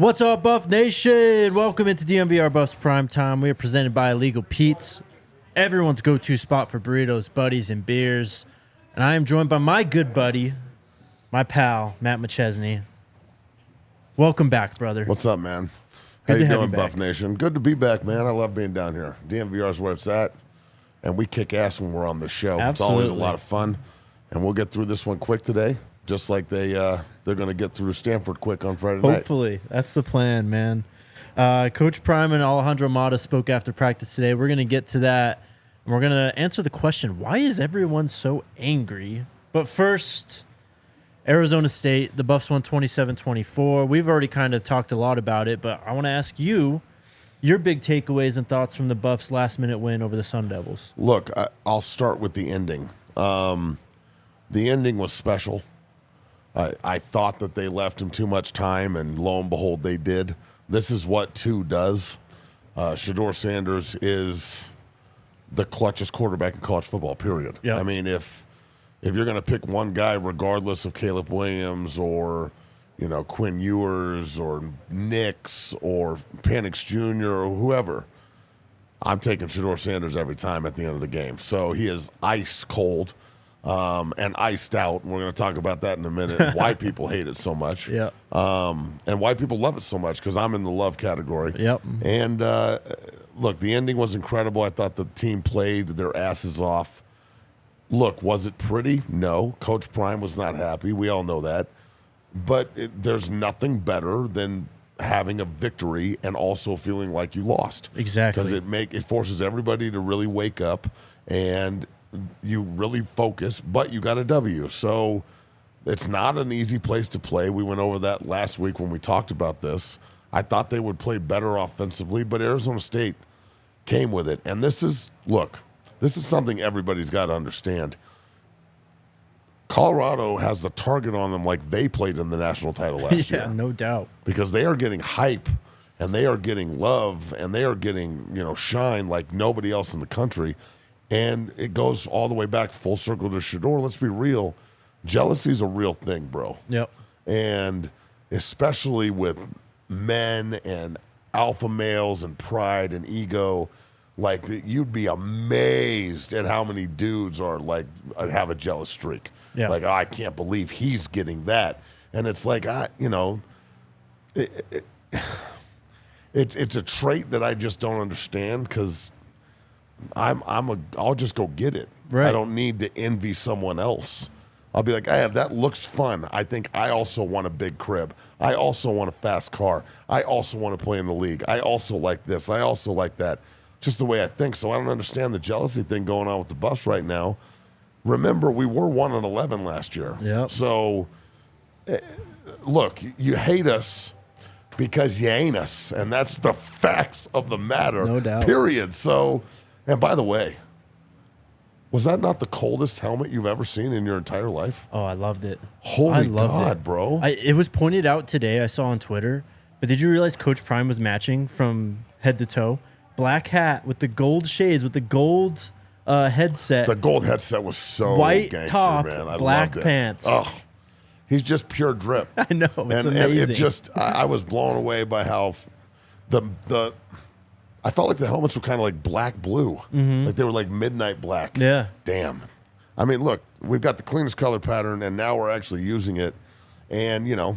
What's up, Buff Nation? Welcome into DNVR Buffs Prime Time. We are presented by Illegal Pete's, everyone's go-to spot for burritos, buddies, and beers. And I am joined by my good buddy, my pal, Matt McChesney. Welcome back, brother. What's up, man? How you doing, Buff Nation? Good to be back, man. I love being down here. DNVR is where it's at, and we kick ass when we're on the show. Absolutely. It's always a lot of fun, and we'll get through this one quick today, just like they're going to get through Stanford quick on Friday night. Hopefully. That's the plan, man. Coach Prime and Alejandro spoke after practice today. We're going to get to that, and we're going to answer the question, why is everyone so angry? But first, Arizona State, the Buffs won 27-24. We've already kind of talked a lot about it, but I want to ask you your big takeaways and thoughts from the Buffs' last-minute win over the Sun Devils. Look, I'll start with the ending. The ending was special. I thought that they left him too much time, and lo and behold, they did. This is what 2 does. Shedeur Sanders is the clutchest quarterback in college football, period. Yep. I mean, if you're going to pick one guy, regardless of Caleb Williams or, Quinn Ewers or Nix or Penix Jr. or whoever, I'm taking Shedeur Sanders every time at the end of the game. So he is ice cold. And iced out. And we're going to talk about that in a minute. Why people hate it so much. Yeah. And why people love it so much, because I'm in the love category. Yep. And look, the ending was incredible. I thought the team played their asses off. Look, was it pretty? No. Coach Prime was not happy. We all know that. But there's nothing better than having a victory and also feeling like you lost. Exactly. Because it forces everybody to really wake up and you really focus, but you got a W. So it's not an easy place to play. We went over that last week when we talked about this. I thought they would play better offensively, but Arizona State came with it. And this is something everybody's got to understand. Colorado has the target on them like they played in the national title last year. Yeah, no doubt. Because they are getting hype and they are getting love and they are getting, shine like nobody else in the country. And it goes all the way back full circle to Shedeur. Let's be real. Jealousy is a real thing, bro. Yep. And especially with men and alpha males and pride and ego, like you'd be amazed at how many dudes are like have a jealous streak. Yeah. Like, I can't believe he's getting that. And it's like, it's a trait that I just don't understand because I'll just go get it. Right. I don't need to envy someone else. I'll be like, that looks fun. I think I also want a big crib. I also want a fast car. I also want to play in the league. I also like this. I also like that. Just the way I think. So I don't understand the jealousy thing going on with the Buffs right now. Remember, we were 1-11 last year. Yep. So, look, you hate us because you ain't us. And that's the facts of the matter. No doubt. Period. So... And by the way, was that not the coldest helmet you've ever seen in your entire life? Oh, I loved it. Holy God, bro. It was pointed out today, I saw on Twitter, but did you realize Coach Prime was matching from head to toe? Black hat with the gold shades, with the gold headset. The gold headset was so white gangster, top, man. I black loved it. pants. Oh, he's just pure drip. I know, it's amazing. And it just, I was blown away by how I felt like the helmets were kind of like black blue. Mm-hmm. Like they were like midnight black. Yeah. Damn. I mean, look, we've got the cleanest color pattern, and now we're actually using it. And, we're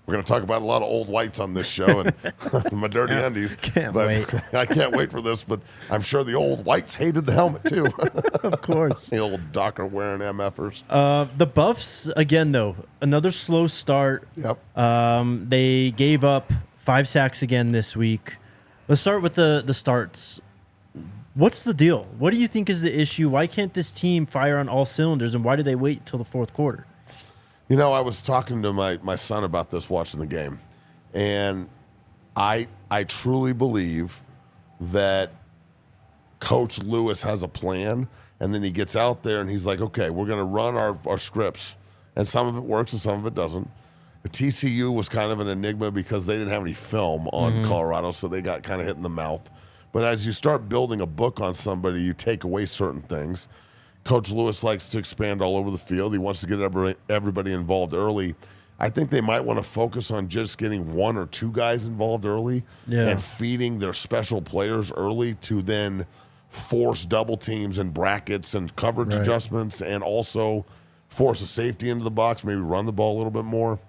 going to talk about a lot of old whites on this show and my dirty undies. Can't wait. I can't wait for this, but I'm sure the old whites hated the helmet too. Of course. The old Docker wearing MFers. The Buffs, again, though, another slow start. Yep. They gave up 5 sacks again this week. Let's start with the starts. What's the deal? What do you think is the issue? Why can't this team fire on all cylinders, and why do they wait till the fourth quarter? I was talking to my son about this watching the game, and I truly believe that Coach Lewis has a plan, and then he gets out there and he's like, okay, we're going to run our scripts, and some of it works and some of it doesn't. TCU was kind of an enigma because they didn't have any film on Colorado, so they got kind of hit in the mouth. But as you start building a book on somebody, you take away certain things. Coach Lewis likes to expand all over the field. He wants to get everybody involved early. I think they might want to focus on just getting one or two guys involved early and feeding their special players early to then force double teams and brackets and coverage adjustments, and also force a safety into the box, maybe run the ball a little bit more,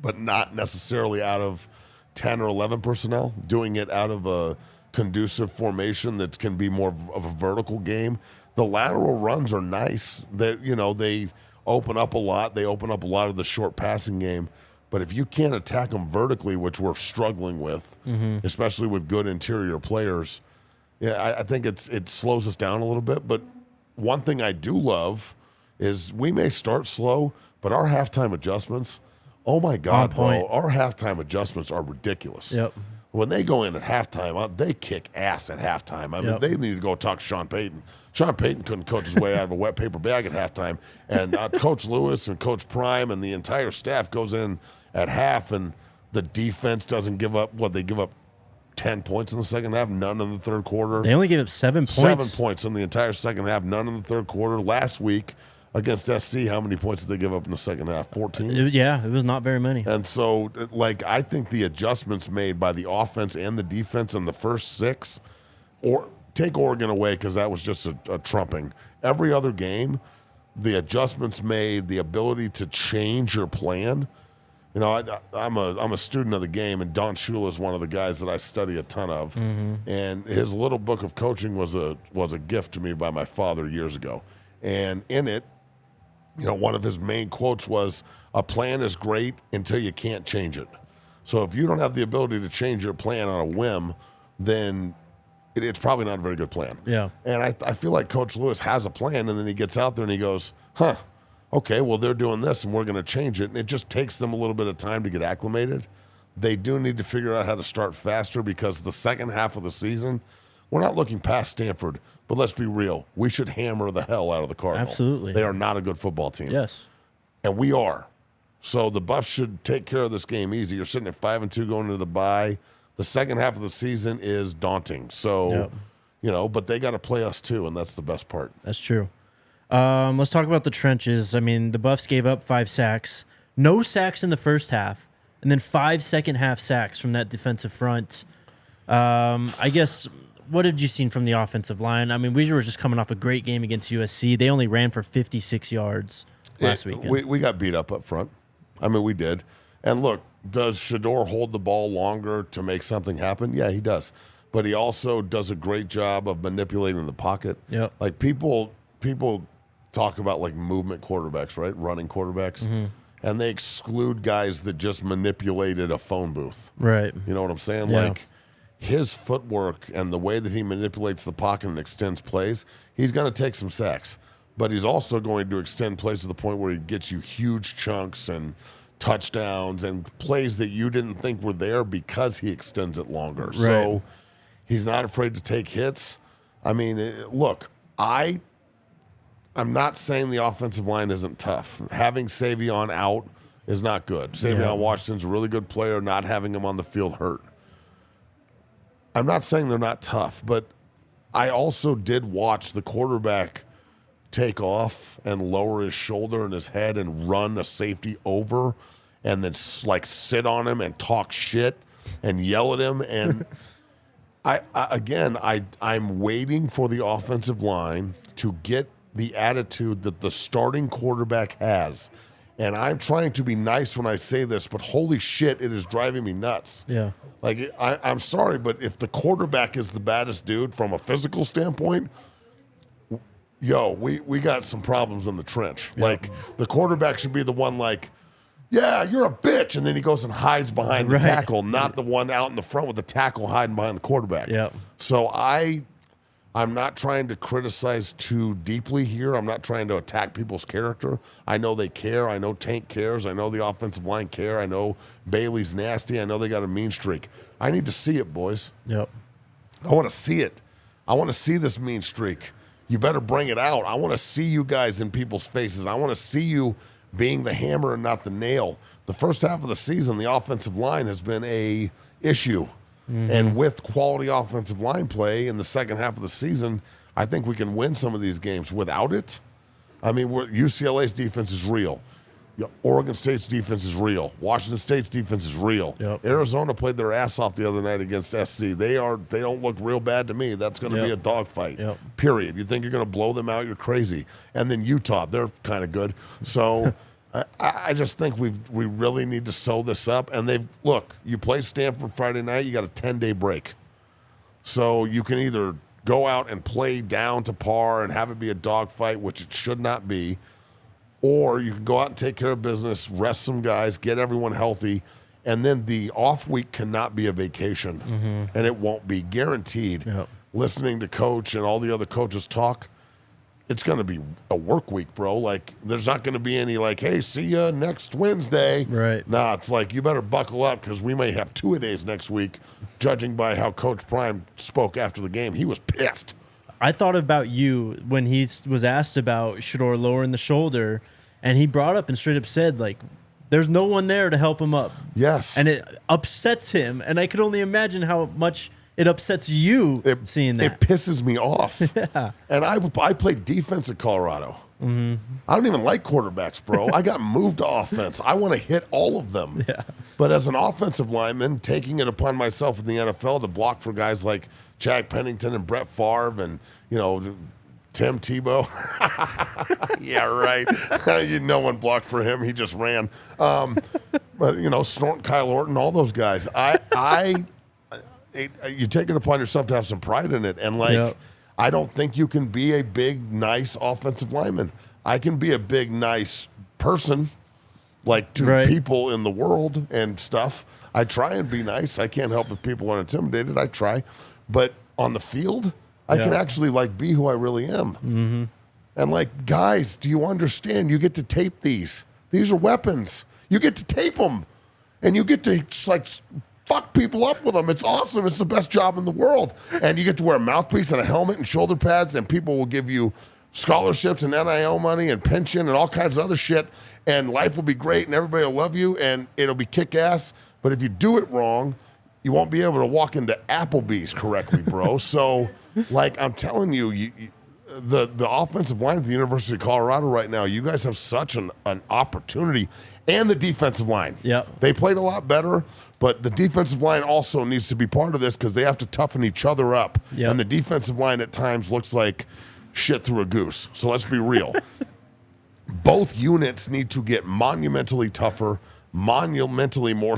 but not necessarily out of 10 or 11 personnel, doing it out of a conducive formation that can be more of a vertical game. The lateral runs are nice. They open up a lot. They open up a lot of the short passing game. But if you can't attack them vertically, which we're struggling with, especially with good interior players, I think it slows us down a little bit. But one thing I do love is we may start slow, but our halftime adjustments, oh my God, bro, our halftime adjustments are ridiculous. Yep. When they go in at halftime, they kick ass at halftime. I mean, they need to go talk to Sean Payton. Sean Payton couldn't coach his way out of a wet paper bag at halftime. And Coach Lewis and Coach Prime and the entire staff goes in at half, and the defense doesn't give up. They give up 10 points in the second half, none in the third quarter. They only gave up 7 points. 7 points in the entire second half, none in the third quarter. Last week against SC, how many points did they give up in the second half? 14? It was not very many. And so, I think the adjustments made by the offense and the defense in the first 6, or take Oregon away because that was just a trumping. Every other game, the adjustments made, the ability to change your plan. I'm a student of the game, and Don Shula is one of the guys that I study a ton of. And his little book of coaching was a gift to me by my father years ago. And in it, one of his main quotes was, "A plan is great until you can't change it." So if you don't have the ability to change your plan on a whim, then it's probably not a very good plan. Yeah. And I feel like Coach Lewis has a plan, and then he gets out there and he goes, okay, well, they're doing this and we're going to change it. And it just takes them a little bit of time to get acclimated. They do need to figure out how to start faster, because the second half of the season, we're not looking past Stanford, but let's be real. We should hammer the hell out of the Cardinals. Absolutely. They are not a good football team. Yes. And we are. So the Buffs should take care of this game easy. You're sitting at 5-2 going into the bye. The second half of the season is daunting. So, but they got to play us too, and that's the best part. That's true. Let's talk about the trenches. I mean, the Buffs gave up 5 sacks. No sacks in the first half, and then 5 second-half sacks from that defensive front. I guess, what have you seen from the offensive line? I mean, we were just coming off a great game against USC. They only ran for 56 yards last weekend. We got beat up front. I mean, we did. And look, does Shedeur hold the ball longer to make something happen? Yeah, he does. But he also does a great job of manipulating the pocket. Yep. Like, people talk about, like, movement quarterbacks, right? Running quarterbacks. And they exclude guys that just manipulated a phone booth. Right. You know what I'm saying? Yeah. Like, his footwork and the way that he manipulates the pocket and extends plays, he's going to take some sacks. But he's also going to extend plays to the point where he gets you huge chunks and touchdowns and plays that you didn't think were there because he extends it longer. Right. So he's not afraid to take hits. I mean, look, I'm not saying the offensive line isn't tough. Having Savion out is not good. Savion Washington's a really good player. Not having him on the field hurt. I'm not saying they're not tough, but I also did watch the quarterback take off and lower his shoulder and his head and run a safety over and then like sit on him and talk shit and yell at him. And I'm waiting for the offensive line to get the attitude that the starting quarterback has. And I'm trying to be nice when I say this, but holy shit, it is driving me nuts. Yeah. Like, I'm sorry, but if the quarterback is the baddest dude from a physical standpoint, we got some problems in the trench. Yep. Like, the quarterback should be the one like, yeah, you're a bitch, and then he goes and hides behind the tackle, not the one out in the front with the tackle hiding behind the quarterback. Yep. So I'm not trying to criticize too deeply here. I'm not trying to attack people's character. I know they care. I know Tank cares. I know the offensive line care. I know Bailey's nasty. I know they got a mean streak. I need to see it, boys. Yep. I want to see it. I want to see this mean streak. You better bring it out. I want to see you guys in people's faces. I want to see you being the hammer and not the nail. The first half of the season, the offensive line has been a issue. And with quality offensive line play in the second half of the season, I think we can win some of these games. Without it, I mean, UCLA's defense is real. Oregon State's defense is real. Washington State's defense is real. Yep. Arizona played their ass off the other night against SC. They don't look real bad to me. That's going to be a dogfight. Yep. Period. You think you're going to blow them out? You're crazy. And then Utah, they're kind of good. So I just think we really need to sew this up. And you play Stanford Friday night, you got a 10-day break. So you can either go out and play down to par and have it be a dogfight, which it should not be, or you can go out and take care of business, rest some guys, get everyone healthy, and then the off week cannot be a vacation, and it won't be guaranteed. Yep. Listening to Coach and all the other coaches talk, it's going to be a work week, bro. Like, there's not going to be any like, hey, see ya next Wednesday. Right. Nah, it's like, you better buckle up because we may have 2-a-days next week, judging by how Coach Prime spoke after the game. He was pissed. I thought about you when he was asked about Shedeur lowering the shoulder, and he brought up and straight up said, like, there's no one there to help him up. Yes. And it upsets him, and I could only imagine how much it upsets you seeing that. It pisses me off. Yeah. And I played defense at Colorado. I don't even like quarterbacks, bro. I got moved to offense. I want to hit all of them. Yeah. But as an offensive lineman, taking it upon myself in the NFL to block for guys like Jack Pennington and Brett Favre and, Tim Tebow. Yeah, right. No one blocked for him. He just ran. But, Snort, Kyle Orton, all those guys. You take it upon yourself to have some pride in it. And, I don't think you can be a big, nice offensive lineman. I can be a big, nice person, like to people in the world and stuff. I try and be nice. I can't help if people are intimidated. I try. But on the field, I can actually, be who I really am. Mm-hmm. And, guys, do you understand? You get to tape these. These are weapons. You get to tape them. And you get to, fuck people up with them. It's awesome. It's the best job in the world. And you get to wear a mouthpiece and a helmet and shoulder pads, and people will give you scholarships and NIL money and pension and all kinds of other shit, and life will be great, and everybody will love you, and it'll be kick-ass. But if you do it wrong, you won't be able to walk into Applebee's correctly, bro. So, I'm telling you, the offensive line at the University of Colorado right now, you guys have such an opportunity. And the defensive line. Yep. They played a lot better, but the defensive line also needs to be part of this because they have to toughen each other up. Yep. And the defensive line at times looks like shit through a goose. So let's be real. Both units need to get monumentally tougher, monumentally more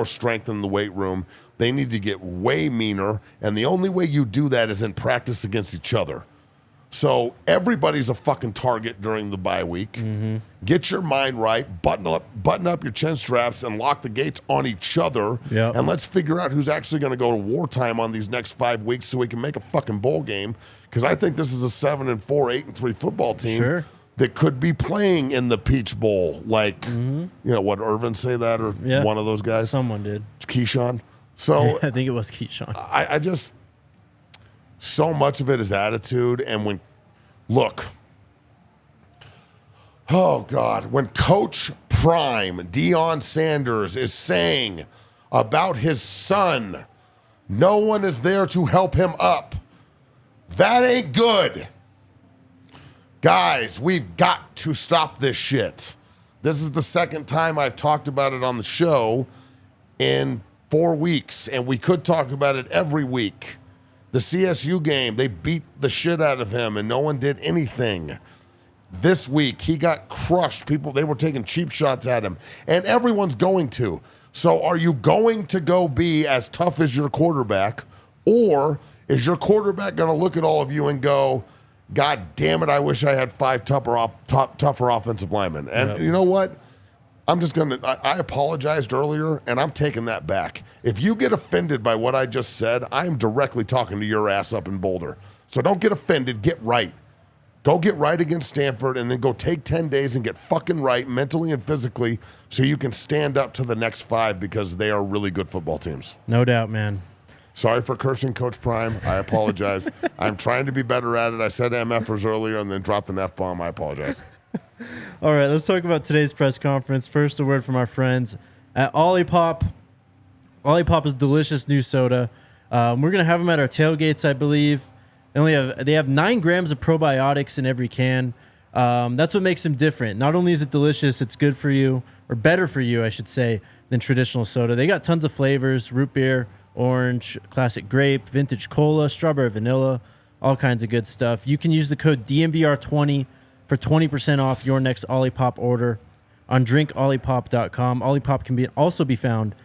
strength in the weight room. They need to get way meaner, and the only way you do that is in practice against each other. So everybody's a fucking target during the bye week. Mm-hmm. Get your mind right, button up your chin straps, and lock the gates on each other. Yep. And let's figure out who's actually going to go to wartime on these next 5 weeks so we can make a fucking bowl game. Because I think this is a 7-4, 8-3 football team that could be playing in the Peach Bowl. What Irvin say that, or one of those guys? Someone did. Keyshawn. So I think it was Keyshawn. I just. So much of it is attitude. And when Coach Prime, Deion Sanders, is saying about his son, no one is there to help him up, that ain't good. Guys, we've got to stop this shit. This is the second time I've talked about it on the show in 4 weeks, and we could talk about it every week. The CSU game, they beat the shit out of him, and no one did anything. This week, he got crushed. They were taking cheap shots at him, and everyone's going to. So are you going to go be as tough as your quarterback, or is your quarterback going to look at all of you and go, God damn it, I wish I had 5 tougher offensive linemen? And you know what? I apologized earlier, and I'm taking that back. If you get offended by what I just said, I'm directly talking to your ass up in Boulder. So don't get offended. Get right. Go get right against Stanford, and then go take 10 days and get fucking right mentally and physically so you can stand up to the next 5 because they are really good football teams. No doubt, man. Sorry for cursing Coach Prime. I apologize. I'm trying to be better at it. I said MFers earlier and then dropped an F-bomb. I apologize. All right, let's talk about today's press conference. First, a word from our friends at Olipop. Olipop is delicious new soda. We're going to have them at our tailgates, I believe. They have 9 grams of probiotics in every can. That's what makes them different. Not only is it delicious, it's good for you, or better for you, I should say, than traditional soda. They got tons of flavors: root beer, orange, classic grape, vintage cola, strawberry vanilla, all kinds of good stuff. You can use the code DNVR20 for 20% off your next Olipop order on drinkolipop.com. Olipop can also be found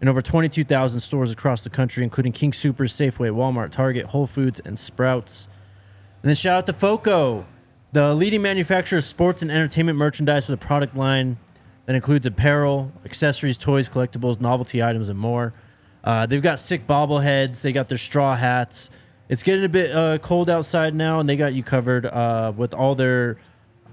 in over 22,000 stores across the country, including King Soopers, Safeway, Walmart, Target, Whole Foods, and Sprouts. And then shout out to FOCO, the leading manufacturer of sports and entertainment merchandise with a product line that includes apparel, accessories, toys, collectibles, novelty items, and more. They've got sick bobbleheads. They got their straw hats. It's getting a bit cold outside now, and they got you covered with all their,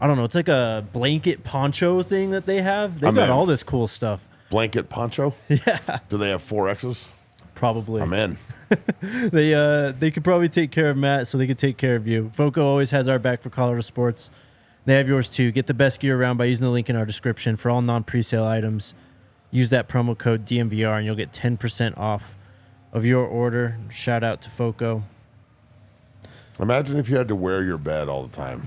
I don't know, it's like a blanket poncho thing that they have. They've got all this cool stuff. Blanket poncho? Yeah. Do they have 4Xs? Probably. I'm in. They could probably take care of Matt, so they could take care of you. FOCO always has our back for Colorado sports. They have yours too. Get the best gear around by using the link in our description for all non-presale items. Use that promo code DNVR and you'll get 10% off of your order. Shout out to FOCO. Imagine if you had to wear your bed all the time.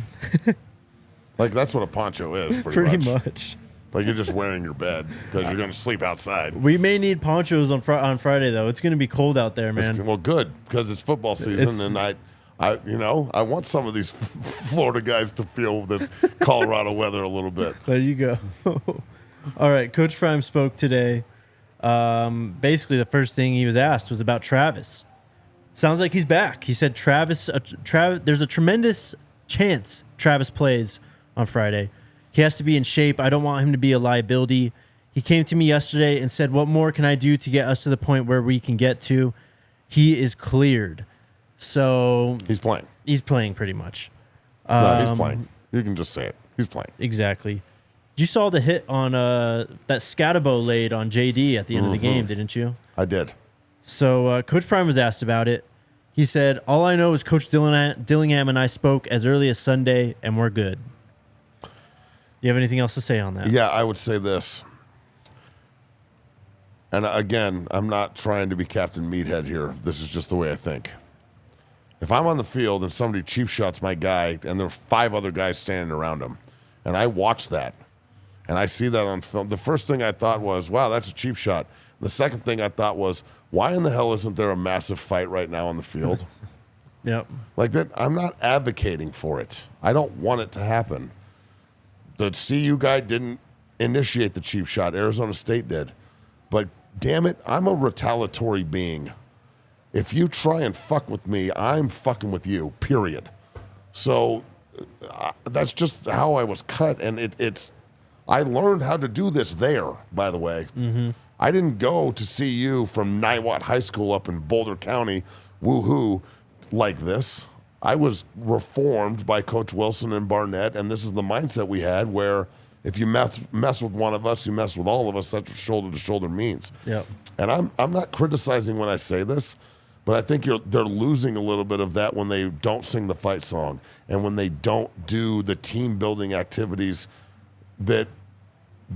Like, that's what a poncho is, Pretty much. Like, you're just wearing your bed because you're going to sleep outside. We may need ponchos on Friday, though. It's going to be cold out there, man. Well, good, because it's football season, and I want some of these Florida guys to feel this Colorado weather a little bit. There you go. All right, Coach Prime spoke today. Basically, the first thing he was asked was about Travis. Sounds like he's back. He said Travis. There's a tremendous chance Travis plays on Friday. He has to be in shape. I don't want him to be a liability. He came to me yesterday and said, what more can I do to get us to the point where we can get to? He is cleared. So he's playing. He's playing pretty much. No, he's playing. You can just say it. He's playing. Exactly. You saw the hit on that Scatabo laid on JD at the end of the game, didn't you? I did. So Coach Prime was asked about it. He said, all I know is Coach Dillingham and I spoke as early as Sunday, and we're good. You have anything else to say on that? Yeah, I would say this. And again, I'm not trying to be Captain Meathead here. This is just the way I think. If I'm on the field and somebody cheap shots my guy and there are 5 other guys standing around him, and I watch that, and I see that on film, the first thing I thought was, wow, that's a cheap shot. The second thing I thought was, why in the hell isn't there a massive fight right now on the field? Yep. Like that, I'm not advocating for it. I don't want it to happen. The CU guy didn't initiate the cheap shot. Arizona State did. But damn it, I'm a retaliatory being. If you try and fuck with me, I'm fucking with you, period. So that's just how I was cut. And I learned how to do this there, by the way. Mm-hmm. I didn't go to CU from Niwot High School up in Boulder County, woohoo, like this. I was reformed by Coach Wilson and Barnett, and this is the mindset we had where if you mess with one of us, you mess with all of us. That's what shoulder-to-shoulder means. Yep. And I'm not criticizing when I say this, but I think they're losing a little bit of that when they don't sing the fight song and when they don't do the team-building activities that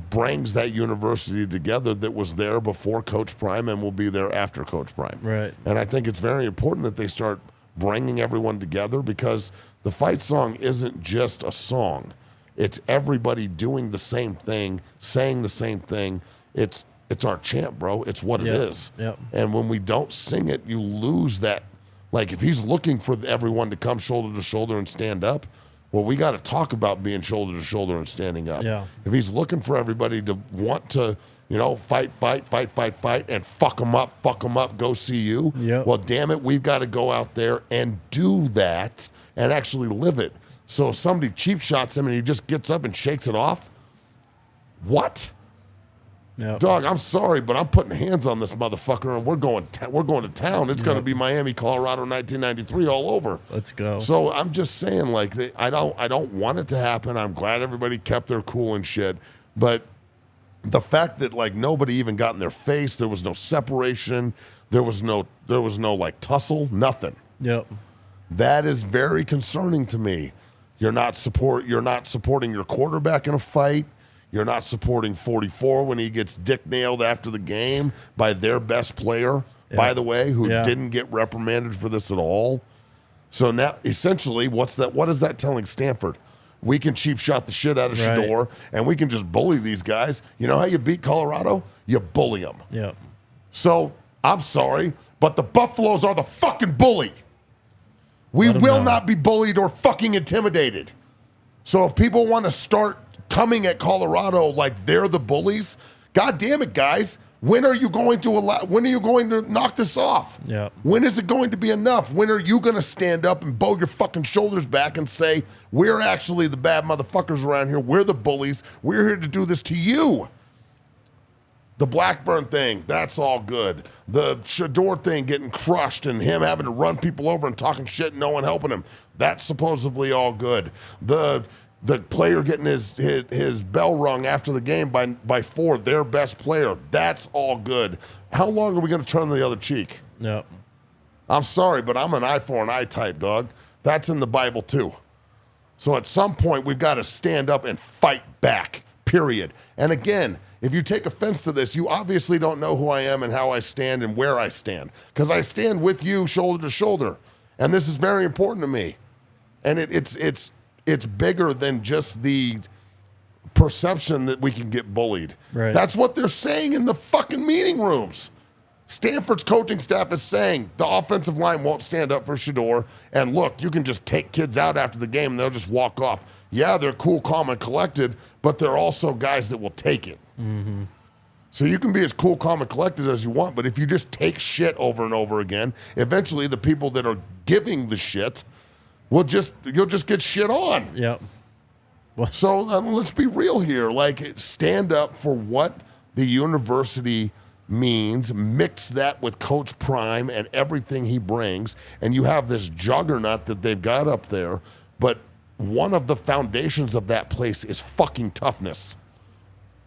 brings that university together that was there before Coach Prime and will be there after Coach Prime. Right. And I think it's very important that they start bringing everyone together because the fight song isn't just a song. It's everybody doing the same thing, saying the same thing. It's our chant, bro. It's what it is. Yep. And when we don't sing it, you lose that. Like if he's looking for everyone to come shoulder to shoulder and stand up, well, we got to talk about being shoulder to shoulder and standing up. Yeah. If he's looking for everybody to want to, fight, and fuck them up, go see you. Yep. Well, damn it, we've got to go out there and do that and actually live it. So if somebody cheap shots him and he just gets up and shakes it off, what? Yep. Dog, I'm sorry, but I'm putting hands on this motherfucker and we're going to town. It's going to be Miami, Colorado, 1993 all over. Let's go. So I'm just saying, like, I don't want it to happen. I'm glad everybody kept their cool and shit, but the fact that like nobody even got in their face, there was no separation, there was no like tussle, nothing. Yep. That is very concerning to me. You're not supporting your quarterback in a fight. You're not supporting 44 when he gets dick nailed after the game by their best player, by the way, who didn't get reprimanded for this at all. So now, essentially, what is that telling Stanford? we can cheap shot the shit out of Right. Shedeur, and we can just bully these guys. You know how you beat Colorado? You bully them. Yep. So I'm sorry, but the Buffaloes are the fucking bully. We Let 'em will know. not be bullied or fucking intimidated. So if people want to start coming at Colorado like they're the bullies, God damn it, guys. When are you going to knock this off? Yep. When is it going to be enough? When are you going to stand up and bow your fucking shoulders back and say, we're actually the bad motherfuckers around here. We're the bullies. We're here to do this to you. The Blackburn thing, that's all good. The Shedeur thing getting crushed and him having to run people over and talking shit and no one helping him, that's supposedly all good. The player getting his bell rung after the game by Ford, their best player, that's all good. How long are we going to turn the other cheek? Yep. I'm sorry, but I'm an eye for an eye type, dog. That's in the Bible too. So at some point, we've got to stand up and fight back, period. And again, if you take offense to this, you obviously don't know who I am and how I stand and where I stand. Because I stand with you shoulder to shoulder. And this is very important to me. And it's bigger than just the perception that we can get bullied. Right. That's what they're saying in the fucking meeting rooms. Stanford's coaching staff is saying the offensive line won't stand up for Shedeur. And look, you can just take kids out after the game and they'll just walk off. Yeah, they're cool, calm, and collected, but they're also guys that will take it. Mm-hmm. So you can be as cool, calm, and collected as you want, but if you just take shit over and over again, eventually the people that are giving the shit you'll just get shit on. Yep. So let's be real here. Like, stand up for what the university means, mix that with Coach Prime and everything he brings, and you have this juggernaut that they've got up there. But one of the foundations of that place is fucking toughness,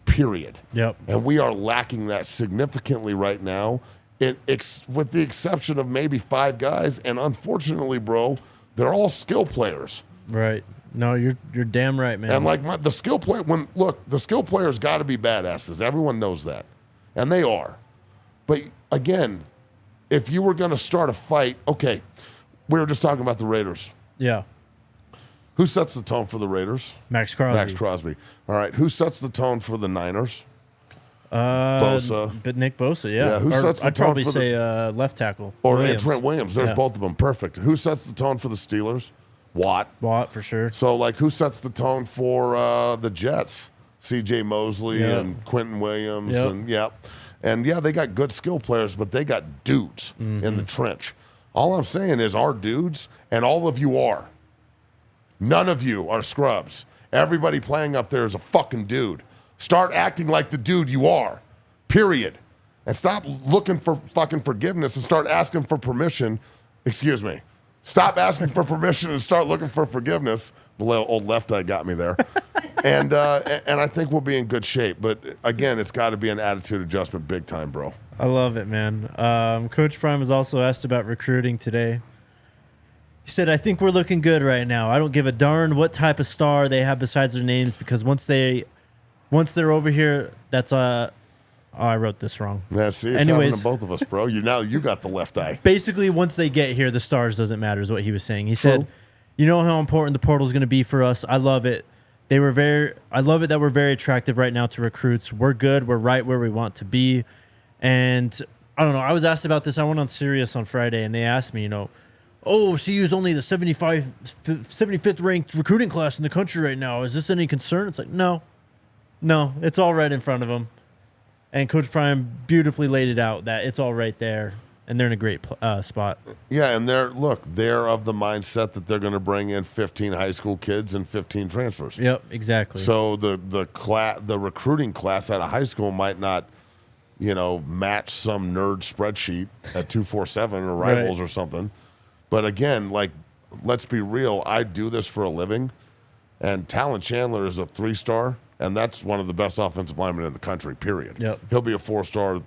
period. Yep. And we are lacking that significantly right now, with the exception of maybe 5 guys. And unfortunately, bro, they're all skill players. Right. No, you're damn right, man. And like the skill player, the skill players got to be badasses. Everyone knows that, and they are. But again, if you were going to start a fight, okay, we were just talking about the Raiders. Yeah. Who sets the tone for the Raiders? Max Crosby. Max Crosby. All right. Who sets the tone for the Niners? Bosa. But Nick Bosa, yeah. Yeah, who sets the I'd tone probably for say left tackle. Or Williams. Trent Williams. There's both of them. Perfect. Who sets the tone for the Steelers? Watt. Watt, for sure. So, like, who sets the tone for the Jets? C.J. Mosley and Quentin Williams. And, they got good skill players, but they got dudes in the trench. All I'm saying is our dudes, and all of you are. None of you are scrubs. Everybody playing up there is a fucking dude. Start acting like the dude you are, period. And stop looking for fucking forgiveness and start asking for permission. Excuse me. Stop asking for permission and start looking for forgiveness. The old left eye got me there. And I think we'll be in good shape. But, again, it's got to be an attitude adjustment big time, bro. I love it, man. Coach Prime was also asked about recruiting today. He said, I think we're looking good right now. I don't give a darn what type of star they have besides their names because once they're over here, that's I wrote this wrong. Yeah, see, it's happening to both of us, bro. You got the left eye. Basically, once they get here, the stars doesn't matter is what he was saying. He said, you know how important the portal is going to be for us. I love it. I love it that we're very attractive right now to recruits. We're good. We're right where we want to be. And I don't know. I was asked about this. I went on Sirius on Friday, and they asked me, CU's only the 75th ranked recruiting class in the country right now. Is this any concern? It's like, no, it's all right in front of them. And Coach Prime beautifully laid it out that it's all right there, and they're in a great spot. Yeah, and they're of the mindset that they're going to bring in 15 high school kids and 15 transfers. Yep, exactly. So the recruiting class out of high school might not, match some nerd spreadsheet at 247 or Rivals or something. But again, let's be real. I do this for a living, and Talon Chandler is a 3-star. And that's one of the best offensive linemen in the country, period. Yep. He'll be a 4-star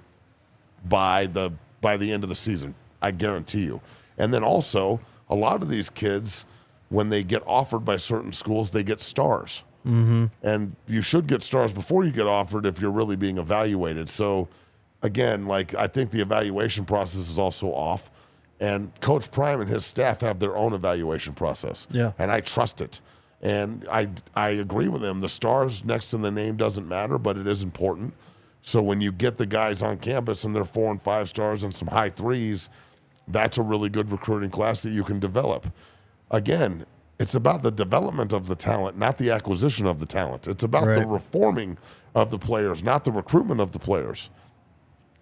by the end of the season, I guarantee you. And then also, a lot of these kids, when they get offered by certain schools, they get stars. Mm-hmm. And you should get stars before you get offered if you're really being evaluated. So, again, I think the evaluation process is also off. And Coach Prime and his staff have their own evaluation process. Yeah. And I trust it. And I agree with him. The stars next to the name doesn't matter, but it is important. So when you get the guys on campus and they're 4 and 5 stars and some high threes, that's a really good recruiting class that you can develop. Again, it's about the development of the talent, not the acquisition of the talent. It's about the reforming of the players, not the recruitment of the players.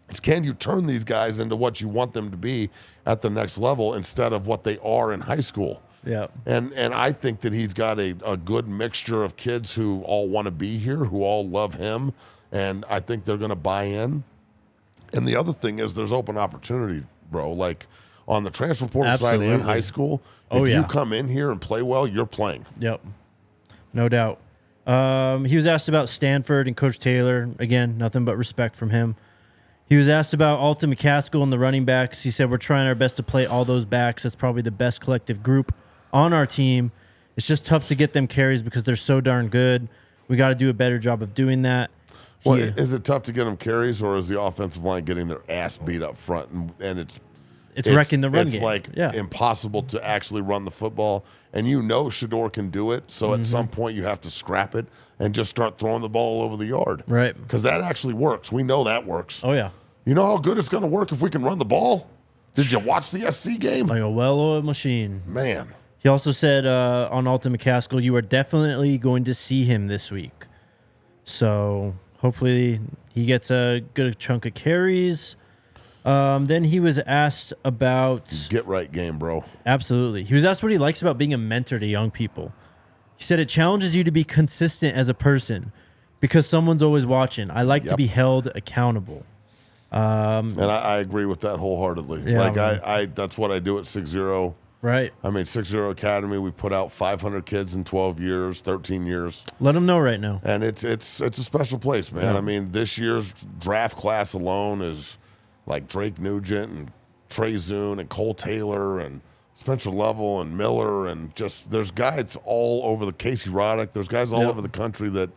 It's can you turn these guys into what you want them to be at the next level instead of what they are in high school. Yeah. And I think that he's got a good mixture of kids who all want to be here, who all love him, and I think they're going to buy in. And the other thing is there's open opportunity, bro. Like on the transfer portal side and high school, if you come in here and play well, you're playing. Yep. No doubt. He was asked about Stanford and Coach Taylor. Again, nothing but respect from him. He was asked about Alton McCaskill and the running backs. He said, we're trying our best to play all those backs. That's probably the best collective group on our team. It's just tough to get them carries because they're so darn good. We got to do a better job of doing that. Well, is it tough to get them carries, or is the offensive line getting their ass beat up front, and it's wrecking the run game? It's like impossible to actually run the football, and Shedeur can do it, so at some point you have to scrap it and just start throwing the ball all over the yard. Right. Because that actually works. We know that works. Oh, yeah. You know how good it's going to work if we can run the ball? Did you watch the SC game? Like a well-oiled machine. Man. He also said on Alton McCaskill, you are definitely going to see him this week. So hopefully he gets a good chunk of carries. Then he was asked about... Get right game, bro. Absolutely. He was asked what he likes about being a mentor to young people. He said it challenges you to be consistent as a person because someone's always watching. I like to be held accountable. And I agree with that wholeheartedly. Yeah, like I that's what I do at 6-0. Right. I mean, 6-0 Academy, we put out 500 kids in 12 years, 13 years. Let them know right now. And it's a special place, man. Yeah. I mean, this year's draft class alone is like Drake Nugent and Trey Zune and Cole Taylor and Spencer Lovell and Miller and just there's guys all over the Casey Roddick. There's guys all over the country that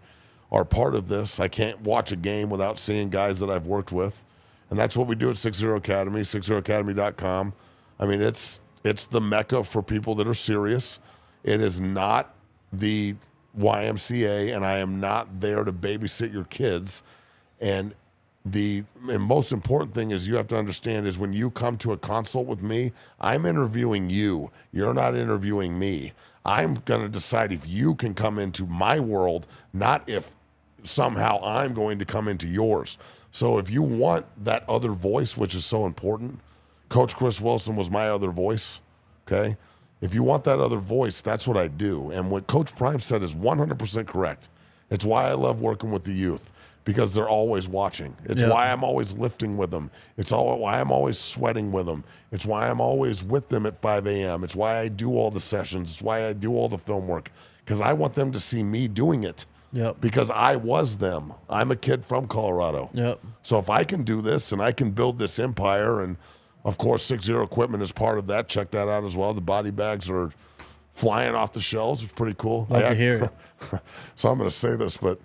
are part of this. I can't watch a game without seeing guys that I've worked with. And that's what we do at 6-0 Academy, 60academy.com. I mean, it's the mecca for people that are serious. It is not the YMCA, and I am not there to babysit your kids. And most important thing is you have to understand is when you come to a consult with me, I'm interviewing you. You're not interviewing me. I'm going to decide if you can come into my world, not if somehow I'm going to come into yours. So if you want that other voice, which is so important, Coach Chris Wilson was my other voice, okay? If you want that other voice, that's what I do. And what Coach Prime said is 100% correct. It's why I love working with the youth, because they're always watching. It's why I'm always lifting with them. It's why I'm always sweating with them. It's why I'm always with them at 5 a.m. It's why I do all the sessions. It's why I do all the film work, because I want them to see me doing it. Yep. Because I was them. I'm a kid from Colorado. Yep. So if I can do this and I can build this empire, and of course 6-0 equipment is part of that. Check that out as well. The body bags are flying off the shelves. It's pretty cool. Love to hear it. So I'm going to say this, but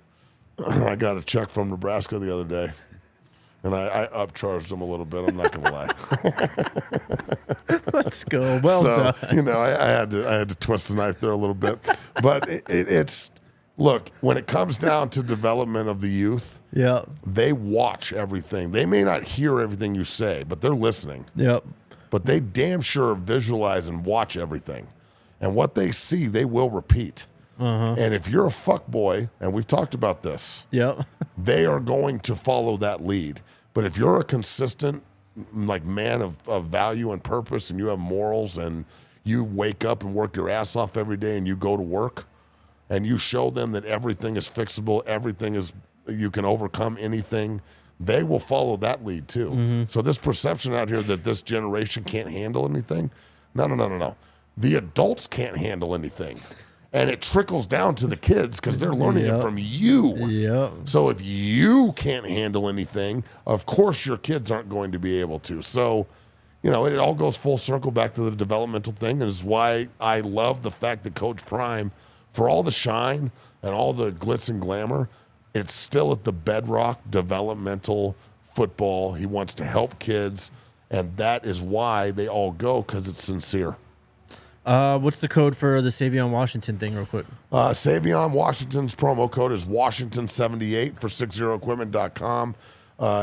I got a check from Nebraska the other day, and I upcharged them a little bit. I'm not going to lie. Let's go. Well done. You know, I had to twist the knife there a little bit, but it's. Look, when it comes down to development of the youth, they watch everything. They may not hear everything you say, but they're listening. Yep. But they damn sure visualize and watch everything. And what they see, they will repeat. And if you're a fuckboy, and we've talked about this, they are going to follow that lead. But if you're a consistent like man of value and purpose, and you have morals, and you wake up and work your ass off every day, and you go to work, and you show them that everything is fixable, everything is, you can overcome anything, they will follow that lead too. So this perception out here that this generation can't handle anything, no. The adults can't handle anything. And it trickles down to the kids because they're learning it from you. So if you can't handle anything, of course your kids aren't going to be able to. So, you know, it all goes full circle back to the developmental thing, and is why I love the fact that Coach Prime, for all the shine and all the glitz and glamour, it's still at the bedrock developmental football. He wants to help kids, and that is why they all go, because it's sincere. What's the code for the Savion Washington thing, real quick? Savion Washington's promo code is Washington78 for 60equipment.com.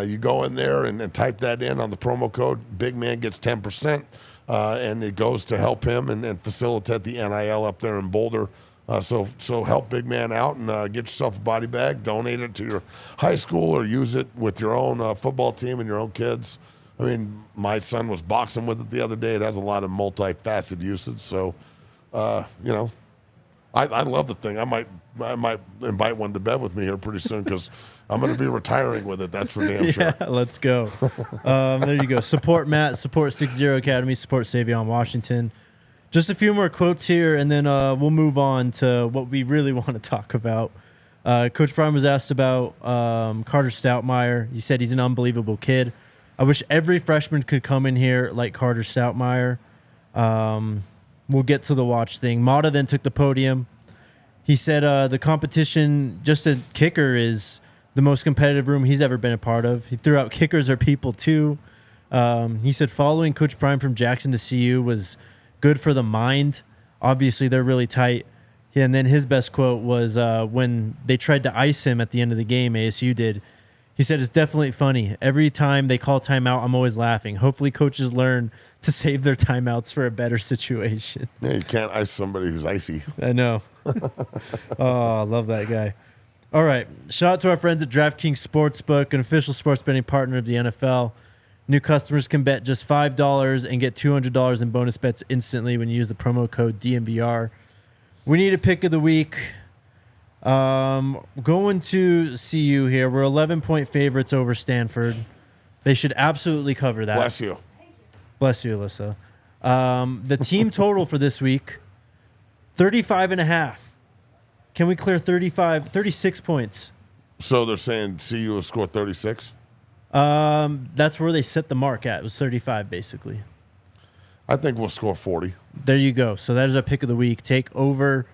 You go in there and type that in on the promo code. Big man gets 10%, and it goes to help him and facilitate the NIL up there in Boulder. So help big man out and get yourself a body bag. Donate it to your high school or use it with your own football team and your own kids. I mean, my son was boxing with it the other day. It has a lot of multifaceted usage. So, I love the thing. I might invite one to bed with me here pretty soon because I'm going to be retiring with it. That's for damn sure. Yeah, let's go. There you go. Support Matt, support 60 Academy, support Savion Washington. Just a few more quotes here, and then we'll move on to what we really want to talk about. Coach Prime was asked about Carter Stoutmire. He said he's an unbelievable kid. I wish every freshman could come in here like Carter Stoutmire. We'll get to the watch thing. Mata then took the podium. He said the competition, just a kicker, is the most competitive room he's ever been a part of. He threw out kickers are people too. He said following Coach Prime from Jackson to CU was good for the mind. Obviously, they're really tight. Yeah, and then his best quote was when they tried to ice him at the end of the game, ASU did. He said, it's definitely funny. Every time they call timeout, I'm always laughing. Hopefully coaches learn to save their timeouts for a better situation. Yeah, you can't ice somebody who's icy. I know. Oh, I love that guy. All right. Shout out to our friends at DraftKings Sportsbook, an official sports betting partner of the NFL. New customers can bet just $5 and get $200 in bonus bets instantly when you use the promo code DNVR. We need a pick of the week. Going to CU here. We're 11-point favorites over Stanford. They should absolutely cover that. Bless you. Bless you, Alyssa. The team total for this week, 35.5. Can we clear 36 points? So they're saying CU will score 36? That's where they set the mark at. It was 35, basically. I think we'll score 40. There you go. So that is our pick of the week. Take over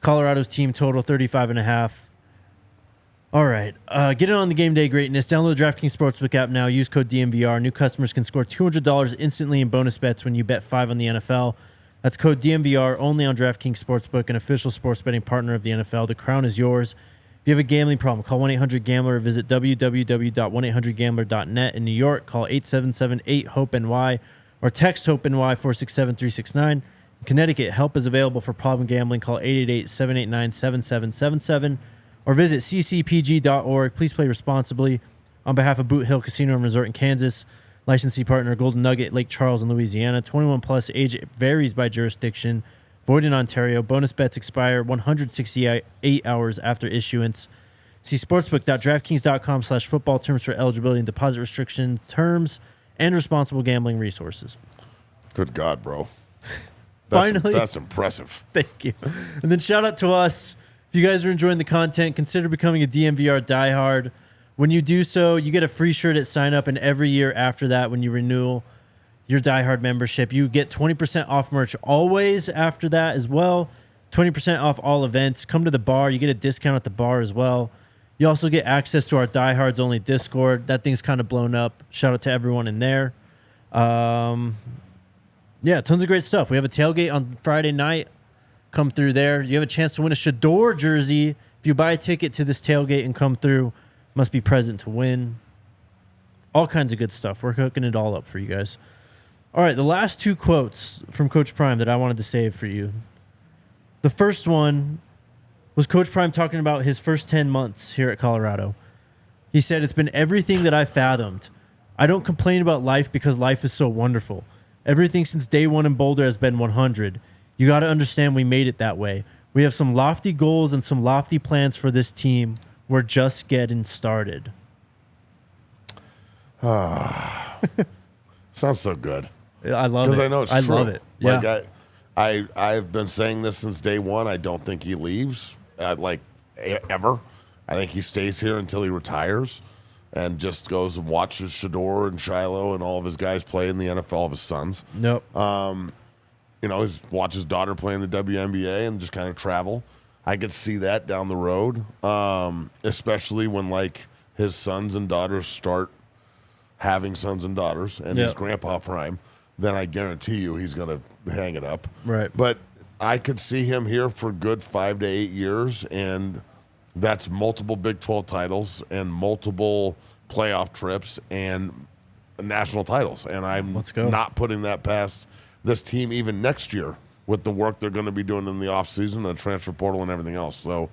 Colorado's team total, 35.5. All right. Get in on the game day greatness. Download the DraftKings Sportsbook app now. Use code DNVR. New customers can score $200 instantly in bonus bets when you bet $5 on the NFL. That's code DNVR only on DraftKings Sportsbook, an official sports betting partner of the NFL. The crown is yours. If you have a gambling problem, call 1-800-GAMBLER or visit www.1800gambler.net. In New York, call 877-8-HOPE-NY or text HOPE-NY 467-369. In Connecticut, help is available for problem gambling. Call 888-789-7777 or visit ccpg.org. Please play responsibly. On behalf of Boot Hill Casino and Resort in Kansas, licensee partner Golden Nugget, Lake Charles in Louisiana. 21 plus, age varies by jurisdiction. Void in Ontario. Bonus bets expire 168 hours after issuance. See sportsbook.draftkings.com/football terms for eligibility and deposit restrictions, terms, and responsible gambling resources. Good God, bro. Finally. That's impressive. Thank you. And then shout out to us. If you guys are enjoying the content, consider becoming a DNVR diehard. When you do so, you get a free shirt at sign up, and every year after that, when you renew your diehard membership, you get 20% off merch always after that as well. 20% off all events. Come to the bar. You get a discount at the bar as well. You also get access to our diehards only Discord. That thing's kind of blown up. Shout out to everyone in there. Yeah, tons of great stuff. We have a tailgate on Friday night. Come through there. You have a chance to win a Shedeur jersey. If you buy a ticket to this tailgate and come through, must be present to win. All kinds of good stuff. We're hooking it all up for you guys. All right, the last two quotes from Coach Prime that I wanted to save for you. The first one was Coach Prime talking about his first 10 months here at Colorado. He said, it's been everything that I fathomed. I don't complain about life because life is so wonderful. Everything since day one in Boulder has been 100. You got to understand we made it that way. We have some lofty goals and some lofty plans for this team. We're just getting started. Sounds so good. I love it. Because I know it's true. I love it. Yeah. Like I've been saying this since day one. I don't think he leaves, ever. I think he stays here until he retires and just goes and watches Shedeur and Shiloh and all of his guys play in the NFL of his sons. Nope. Watch his daughter play in the WNBA and just kind of travel. I could see that down the road, especially when, his sons and daughters start having sons and daughters and his grandpa Prime. then I guarantee you he's going to hang it up. Right. But I could see him here for good 5 to 8 years, and that's multiple Big 12 titles and multiple playoff trips and national titles. And I'm not putting that past this team even next year with the work they're going to be doing in the offseason, the transfer portal, and everything else. So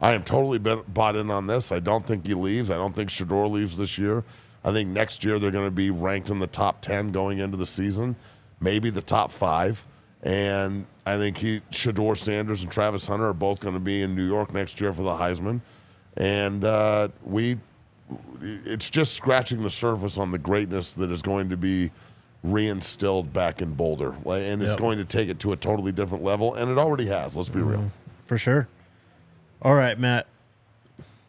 I am totally bought in on this. I don't think he leaves. I don't think Shedeur leaves this year. I think next year they're going to be ranked in the top 10 going into the season, maybe the top 5. And I think Shedeur Sanders and Travis Hunter are both going to be in New York next year for the Heisman. And it's just scratching the surface on the greatness that is going to be reinstilled back in Boulder. And it's going to take it to a totally different level. And it already has, let's be real. For sure. All right, Matt.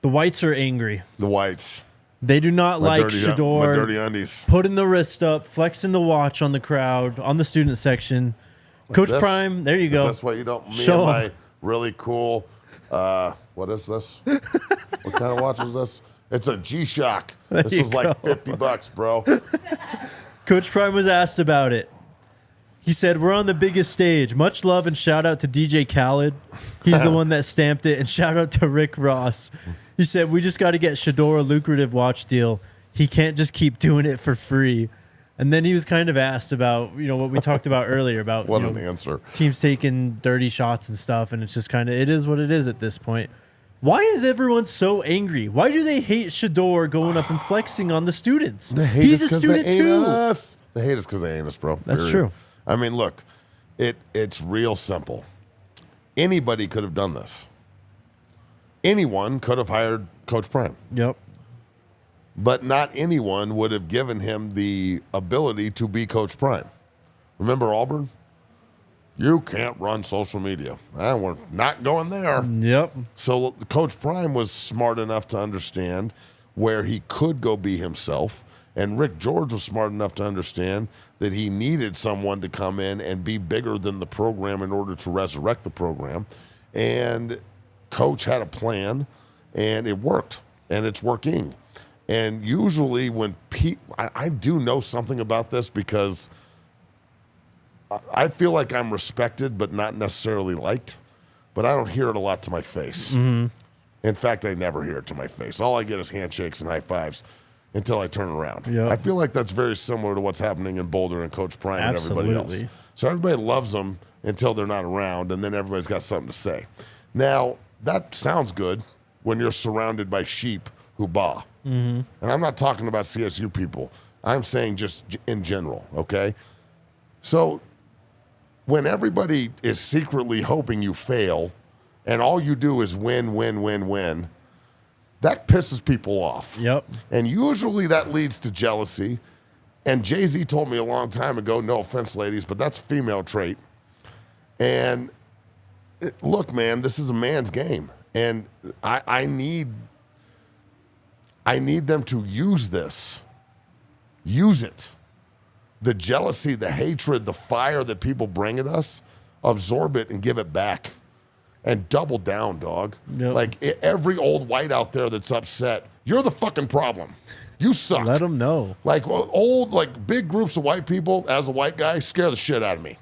The Whites are angry. The Whites. They do not like Shedeur my dirty undies. Putting the wrist up, flexing the watch on the crowd, on the student section. Like Coach this? Prime, there you go. That's why you don't. Me and my really cool. What is this? What kind of watch is this? It's a G-Shock. This was like $50, bro. Coach Prime was asked about it. He said, "We're on the biggest stage. Much love and shout out to DJ Khaled. He's the one that stamped it. And shout out to Rick Ross." He said, "We just got to get Shedeur a lucrative watch deal. He can't just keep doing it for free." And then he was kind of asked about, what we talked about earlier about what an answer. Teams taking dirty shots and stuff, and it's just kind of it is what it is at this point. Why is everyone so angry? Why do they hate Shedeur going up and flexing on the students? He's a student too. They hate us because they ain't us, bro. That's true. I mean, look, it's real simple. Anybody could have done this. Anyone could have hired Coach Prime. Yep. But not anyone would have given him the ability to be Coach Prime. Remember Auburn? You can't run social media. We're not going there. Yep. So Coach Prime was smart enough to understand where he could go be himself. And Rick George was smart enough to understand that he needed someone to come in and be bigger than the program in order to resurrect the program. And Coach had a plan, and it worked, and it's working. And usually when I do know something about this because I feel like I'm respected but not necessarily liked, but I don't hear it a lot to my face. Mm-hmm. In fact, I never hear it to my face. All I get is handshakes and high fives until I turn around. Yep. I feel like that's very similar to what's happening in Boulder and Coach Prime and everybody else. So everybody loves them until they're not around, and then everybody's got something to say. Now, that sounds good when you're surrounded by sheep who baa. Mm-hmm. And I'm not talking about CSU people. I'm saying just in general, okay? So when everybody is secretly hoping you fail and all you do is win, that pisses people off. Yep. And usually that leads to jealousy. And Jay-Z told me a long time ago, no offense, ladies, but that's a female trait. And look, man, this is a man's game. And I need them to use this. Use it. The jealousy, the hatred, the fire that people bring at us, absorb it and give it back. And double down, dog. Yep. Like every old white out there that's upset, you're the fucking problem. You suck. Let them know. Like big groups of white people, as a white guy, scare the shit out of me.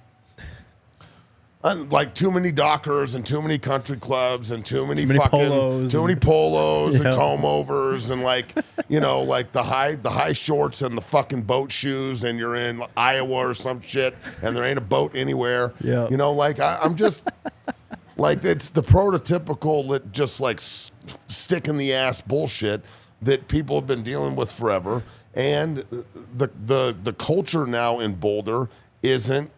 Like too many Dockers and too many country clubs and too many polos and comb overs and like the high shorts and the fucking boat shoes and you're in Iowa or some shit and there ain't a boat anywhere. Yeah. I'm just like it's the prototypical just like stick in the ass bullshit that people have been dealing with forever. And the culture now in Boulder isn't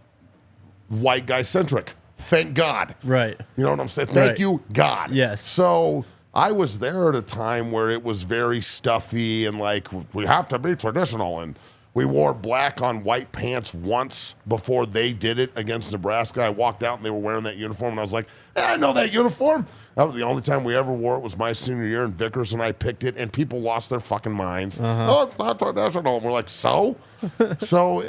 white guy centric. Thank God. Right. You know what I'm saying? Thank you, God. Yes. So I was there at a time where it was very stuffy and like we have to be traditional. And we wore black on white pants once before they did it against Nebraska. I walked out and they were wearing that uniform and I was like, I know that uniform. That was the only time we ever wore it was my senior year and Vickers and I picked it and people lost their fucking minds. Oh, it's not traditional. And we're like, so? So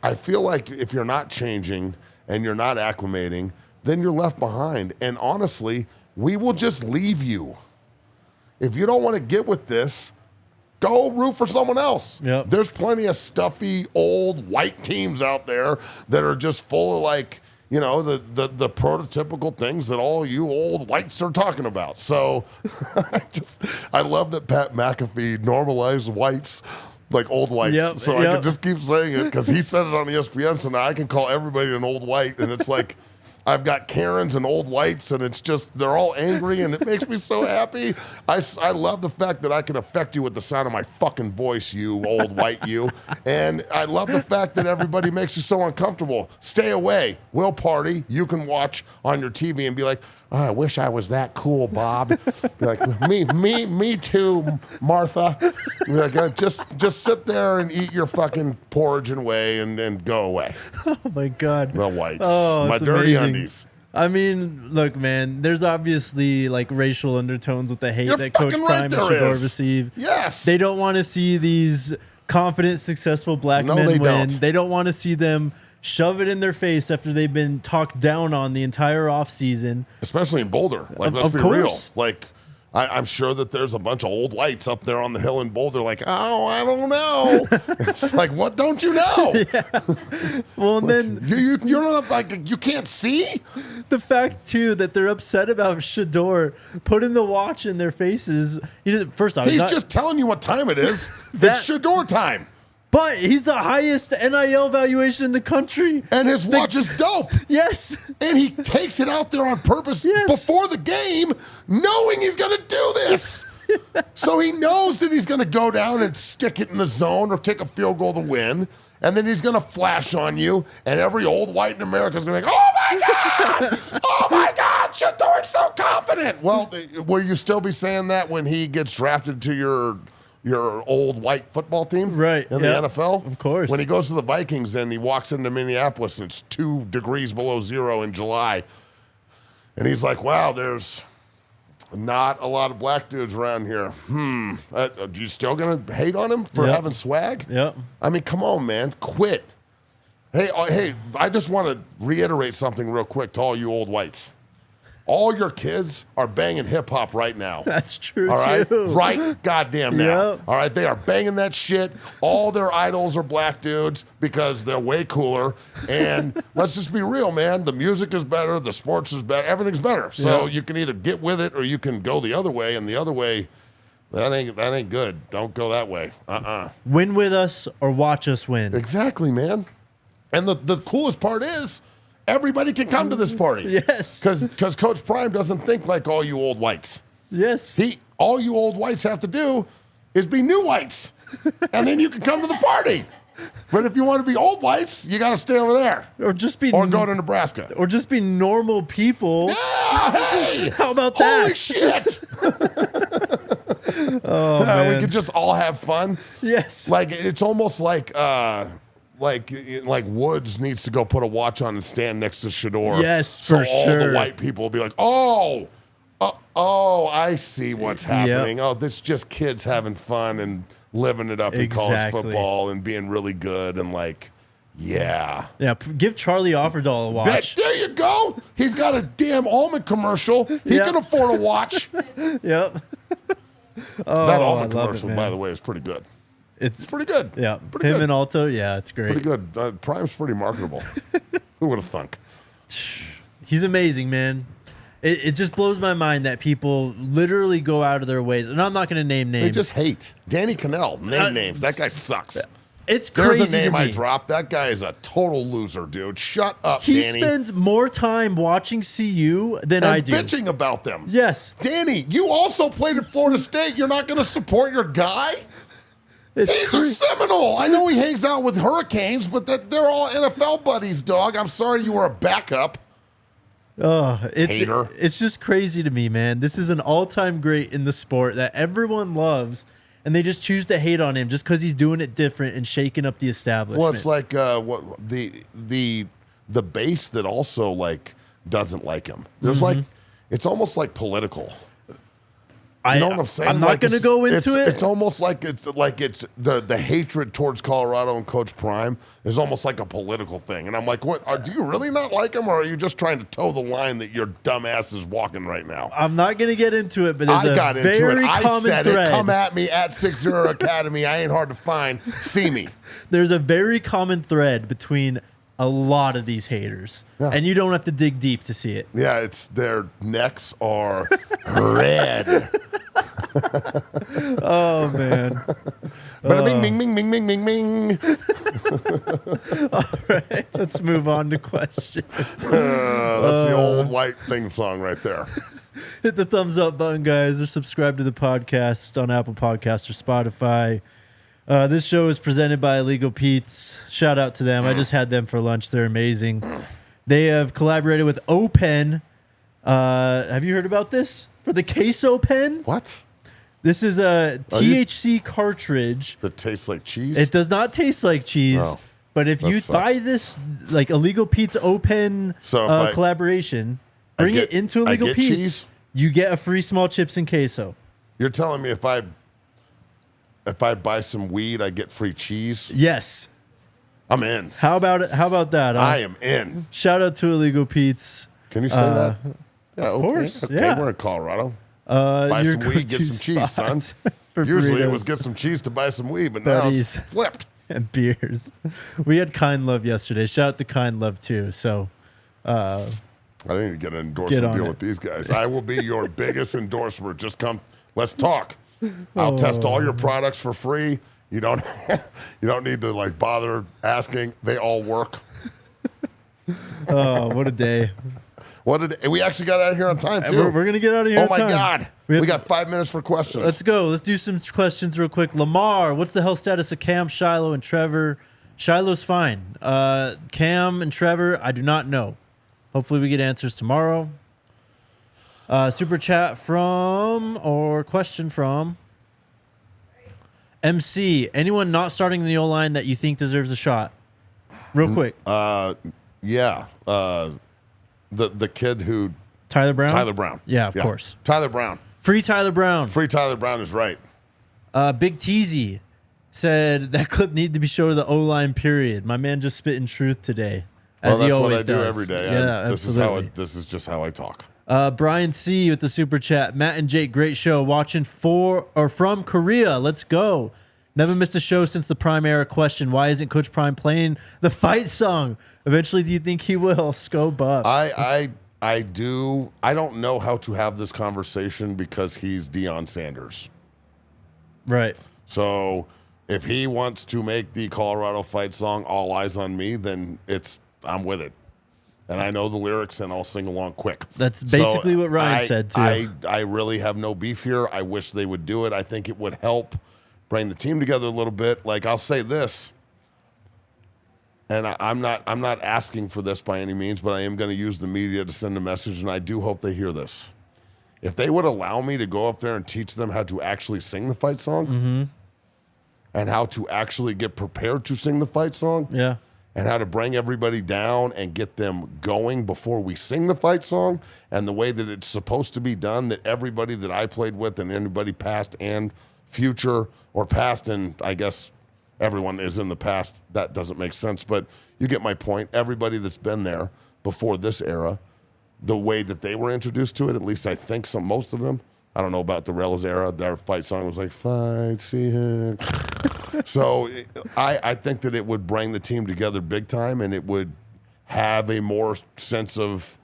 I feel like if you're not changing and you're not acclimating, then you're left behind. And honestly, we will just leave you. If you don't want to get with this, Go root for someone else. Yep. There's plenty of stuffy old white teams out there that are just full of like, you know, the prototypical things that all you old whites are talking about. So I love that Pat McAfee normalized whites, like old whites. Yep, so I can just keep saying it because he said it on ESPN. So now I can call everybody an old white. And it's like, I've got Karens and old whites, and it's just, they're all angry, and it makes me so happy. I love the fact that I can affect you with the sound of my fucking voice, you old white you. And I love the fact that everybody makes you so uncomfortable. Stay away. We'll party. You can watch on your TV and be like, oh, I wish I was that cool, Bob. Be like, me too, Martha. Be like, just sit there and eat your fucking porridge and whey and go away. Oh my God. The whites. Oh, my it's dirty amazing. undies. I mean, look, man, there's obviously like racial undertones with the hate You're that Coach fucking Prime right, and there Shedeur is. receive. Yes. They don't want to see these confident, successful black No, men they win. don't. They don't want to see them shove it in their face after they've been talked down on the entire offseason. Especially in Boulder. Like, Of let's be course. real. Like, I'm sure that there's a bunch of old whites up there on the hill in Boulder like, oh, I don't know. It's like, what don't you know? Well, and then You're not like, you can't see? the fact, too, that they're upset about Shedeur putting the watch in their faces. First off, He's just telling you what time it is. That- It's Shedeur time. but he's the highest NIL valuation in the country. And his watch is dope. Yes. And he takes it out there on purpose Yes. before the game, knowing he's going to do this. So he knows that he's going to go down and stick it in the zone or kick a field goal to win. And then he's going to flash on you. And every old white in America is going to be like, oh, my God! Oh, my God! Shedeur's so confident. Well, will you still be saying that when he gets drafted to your old white football team, Right, in yeah, the NFL? of course. When he goes to the Vikings and he walks into Minneapolis and it's 2 degrees below zero in July, and he's like, wow, there's not a lot of black dudes around here. Are you still going to hate on him for Yep. having swag? Yep. I mean, come on, man. Quit. Hey, I just want to reiterate something real quick to all you old whites. All your kids are banging hip-hop right now. That's true, All right? too. Right goddamn now. Yep. All right? They are banging that shit. All their idols are black dudes because they're way cooler. And let's just be real, man. The music is better. The sports is better. Everything's better. So Yep. you can either get with it or you can go the other way. And the other way, that ain't good. Don't go that way. Win with us or watch us win. Exactly, man. And the coolest part is everybody can come to this party. Yes. Because Coach Prime doesn't think like all you old whites. Yes. All you old whites have to do is be new whites. And then you can come to the party. But if you want to be old whites, you got to stay over there. Or just be Or go to Nebraska. or just be normal people. Yeah, hey! How about that? Holy shit! Oh, man. We could just all have fun. Yes. Like, it's almost like Woods needs to go put a watch on and stand next to Shedeur. Yes, so for all sure. the white people will be like, oh, I see what's happening. Oh, that's just kids having fun and living it up in college Exactly. football and being really good and like, yeah. Yeah, give Charlie Offerdahl a watch. There you go. He's got a damn almond commercial. He Yeah. can afford a watch. Yep. Oh, That I almond love commercial, it, by man. the way, is pretty good. It's It's pretty good. yeah. Pretty Him good. and Alto, yeah, it's great. Pretty good. Prime's pretty marketable. Who would have thunk? He's amazing, man. It just blows my mind that people literally go out of their ways, and I'm not going to name names. They just hate. Danny Cannell, name names. That guy sucks. It's crazy. There's a name to I me. dropped. That guy is a total loser, dude. Shut up, He Danny. spends more time watching CU than I and do. bitching about them. Yes, Danny, you also played at Florida State. You're not going to support your guy? it's He's a crazy. Seminole. I know he hangs out with Hurricanes, but they're all NFL buddies, dog. I'm sorry you were a backup. Hater. It's just crazy to me, man. This is an all-time great in the sport that everyone loves, and they just choose to hate on him just because he's doing it different and shaking up the establishment. Well, it's like what the base that also like doesn't like him. There's like it's almost like political. You know what I'm saying? I'm not going to go into it. It's almost like it's the hatred towards Colorado and Coach Prime is almost like a political thing. And I'm like, what? Do you really not like him, or are you just trying to toe the line that your dumb ass is walking right now? I'm not going to get into it, but there's I got a very into it. I common said thread. it. Come at me at 60 Academy. I ain't hard to find. See me. There's a very common thread between a lot of these haters, and you don't have to dig deep to see it. Yeah, it's their necks are red. Oh man! Bing, bing, bing, bing, bing, bing. All right, let's move on to questions. That's the old white theme song right there. Hit the thumbs up button, guys, or subscribe to the podcast on Apple Podcasts or Spotify. This show is presented by Illegal Pete's. Shout out to them. I just had them for lunch. They're amazing. They have collaborated with O-Pen. Have you heard about this? For the Queso Pen? What? This is a THC cartridge. That tastes like cheese? It does not taste like cheese. Oh, but if you buy this, like Illegal Pete's O-Pen collaboration, bring it into Illegal Pete's, cheese? You get a free small chips and queso. You're telling me if I buy some weed, I get free cheese? Yes. I'm in. How about it? How about that? I am in. Shout out to Illegal Pete's. Can you say that? Yeah, of course. Okay, yeah. We're in Colorado. Buy some weed, get some cheese, son. Usually it was get some cheese to buy some weed, but now it's flipped. And beers. We had Kind Love yesterday. Shout out to Kind Love too. So I need to get an endorsement deal with these guys. I will be your biggest endorser. Just come, let's talk. I'll test all your products for free. You don't need to like bother asking. They all work. Oh, what a day. We actually got out of here on time, too. We're going to get out of here on time. Oh, my God. We got 5 minutes for questions. Let's go. Let's do some questions real quick. Lamar, what's the health status of Cam, Shiloh, and Trevor? Shiloh's fine. Cam and Trevor, I do not know. Hopefully we get answers tomorrow. Super chat from, or question from, MC. Anyone not starting in the O-line that you think deserves a shot? Real quick. Yeah. The kid who... Tyler Brown? Tyler Brown. Yeah, of course. Tyler Brown. Free Tyler Brown. Free Tyler Brown is right. Big Teasy said that clip needed to be shown to the O-line, period. My man just spit in truth today, as he always does. That's what I do every day. Yeah, absolutely. This is just how I talk. Brian C. with the super chat. Matt and Jake, great show. Watching from Korea. Let's go. Never missed a show since the Prime era question. Why isn't Coach Prime playing the fight song? Eventually, do you think he will? Sco Buffs. I do. I don't know how to have this conversation because he's Deion Sanders. Right. So if he wants to make the Colorado fight song All Eyes on Me, then I'm with it. And I know the lyrics and I'll sing along quick. That's basically what Ryan said too. I really have no beef here. I wish they would do it. I think it would help bring the team together a little bit. Like, I'll say this, and I'm not asking for this by any means, but I am going to use the media to send a message, and I do hope they hear this. If they would allow me to go up there and teach them how to actually sing the fight song and how to actually get prepared to sing the fight song and how to bring everybody down and get them going before we sing the fight song and the way that it's supposed to be done, that everybody that I played with and anybody past and future or past, and I guess everyone is in the past. That doesn't make sense, but you get my point. Everybody that's been there before this era, the way that they were introduced to it, at least I think most of them. I don't know about the Rellas era. Their fight song was like, fight, see him. So I think that it would bring the team together big time, and it would have a more sense of,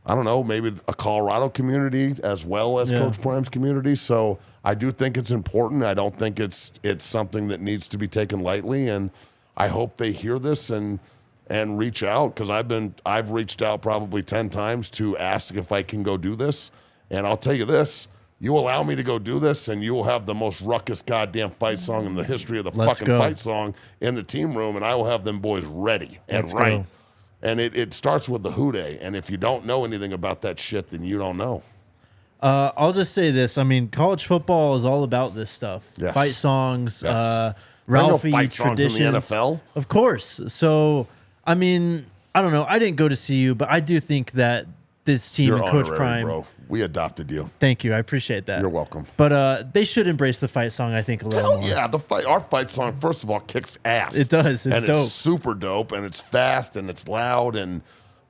I don't know, maybe a Colorado community as well as Coach Prime's community. So I do think it's important. I don't think it's something that needs to be taken lightly, and I hope they hear this and reach out, because I've reached out probably 10 times to ask if I can go do this. And I'll tell you this, you allow me to go do this, and you will have the most ruckus goddamn fight song in the history of the fight song in the team room, and I will have them boys ready and right. And it starts with the Who Day, and if you don't know anything about that shit, then you don't know. I'll just say this. I mean, college football is all about this stuff. Yes. Fight songs, Yes. Ralphie fight songs traditions. in the NFL? Of course. So, I mean, I don't know. I didn't go to CU, but I do think that this team You're and Coach honorary, Prime. bro. We adopted you. Thank you. I appreciate that. You're welcome. But they should embrace the fight song, I think, a little Hell more. yeah, our fight song, first of all, kicks ass. It does. It's dope. It's super dope, and it's fast, and it's loud, and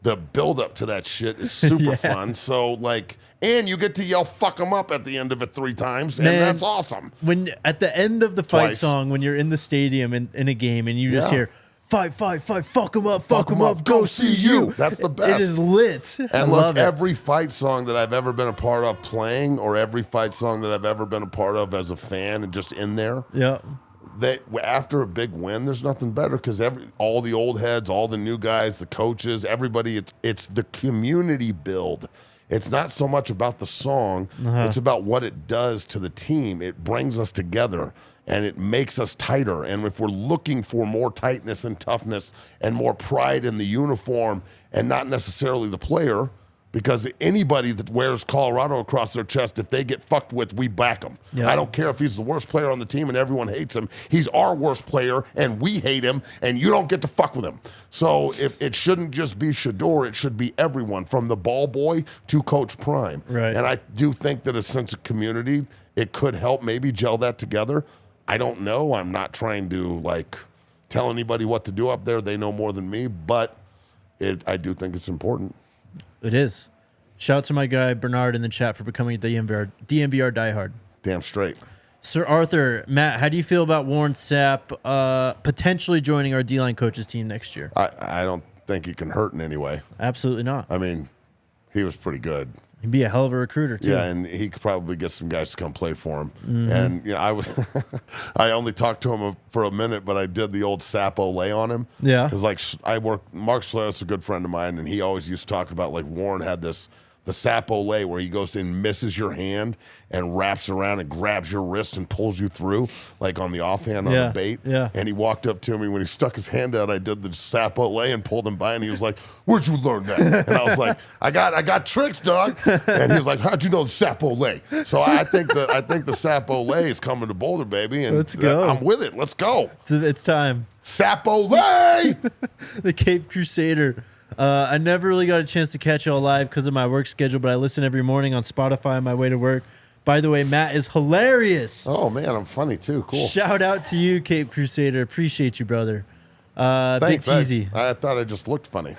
the build-up to that shit is super fun. So, like, and you get to yell "fuck 'em up" at the end of it 3 times, and that's awesome. When at the end of the fight Twice. song, when you're in the stadium in a game, and you just hear "fight, fuck 'em up, fuck 'em up, go see you." That's the best. It is lit. And I look, love it. every fight song that I've ever been a part of playing, or every fight song that I've ever been a part of as a fan and just in there, Yeah. after a big win, there's nothing better because all the old heads, all the new guys, the coaches, everybody, it's the community build. It's not so much about the song. It's about what it does to the team. It brings us together and it makes us tighter. And if we're looking for more tightness and toughness and more pride in the uniform and not necessarily the player, because anybody that wears Colorado across their chest, if they get fucked with, we back them. Yeah. I don't care if he's the worst player on the team and everyone hates him. He's our worst player, and we hate him, and you don't get to fuck with him. So if it shouldn't just be Shedeur, it should be everyone, from the ball boy to Coach Prime. Right. And I do think that a sense of community, it could help maybe gel that together. I don't know. I'm not trying to, like, tell anybody what to do up there. They know more than me, but I do think it's important. It is. Shout out to my guy Bernard in the chat for becoming a DNVR diehard. Damn straight. Sir Arthur, Matt, how do you feel about Warren Sapp potentially joining our D-line coaches team next year? I don't think he can hurt in any way. Absolutely not. I mean, he was pretty good. He'd be a hell of a recruiter too. Yeah, and he could probably get some guys to come play for him. And I only talked to him for a minute, but I did the old Sappo lay on him. Yeah. Because Mark Schlereth's a good friend of mine, and he always used to talk about, like, Warren had the Sappo lay where he goes in, misses your hand, and wraps around and grabs your wrist and pulls you through, like on the offhand on a bait. Yeah. And he walked up to me when he stuck his hand out. I did the Sappo lay and pulled him by, and he was like, "Where'd you learn that?" And I was like, "I got tricks, dog." And he was like, "How'd you know the Sappo lay?" So I think the Sappo lay is coming to Boulder, baby, and Let's go. I'm with it. Let's go. It's time. Sappo lay. The Cape Crusader. I never really got a chance to catch y'all live because of my work schedule, but I listen every morning on Spotify on my way to work. By the way, Matt is hilarious. Oh, man, I'm funny, too. Cool. Shout out to you, Cape Crusader. Appreciate you, brother. Thanks. Big Teasy. I thought I just looked funny.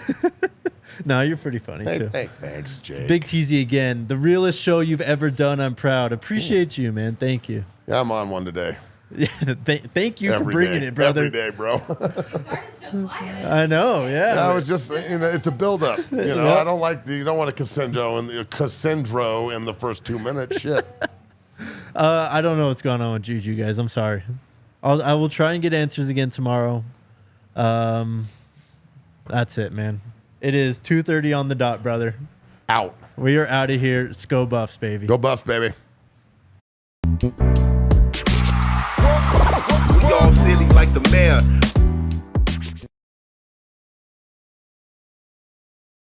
No, you're pretty funny, too. Thanks, Jake. Big Teasy again. The realest show you've ever done. I'm proud. Appreciate you, man. Thank you. Yeah, I'm on one today. Yeah, thank you for bringing it, brother. Every day, bro. Started so quiet. I know, yeah. I was just, it's a build-up. I don't like you don't want to Cassandro in the first 2 minutes. Shit. I don't know what's going on with Juju, guys. I'm sorry. I will try and get answers again tomorrow. That's it, man. It is 2:30 on the dot, brother. Out. We are out of here. Let's go Buffs, baby. Go Buffs, baby. We all silly like the mayor.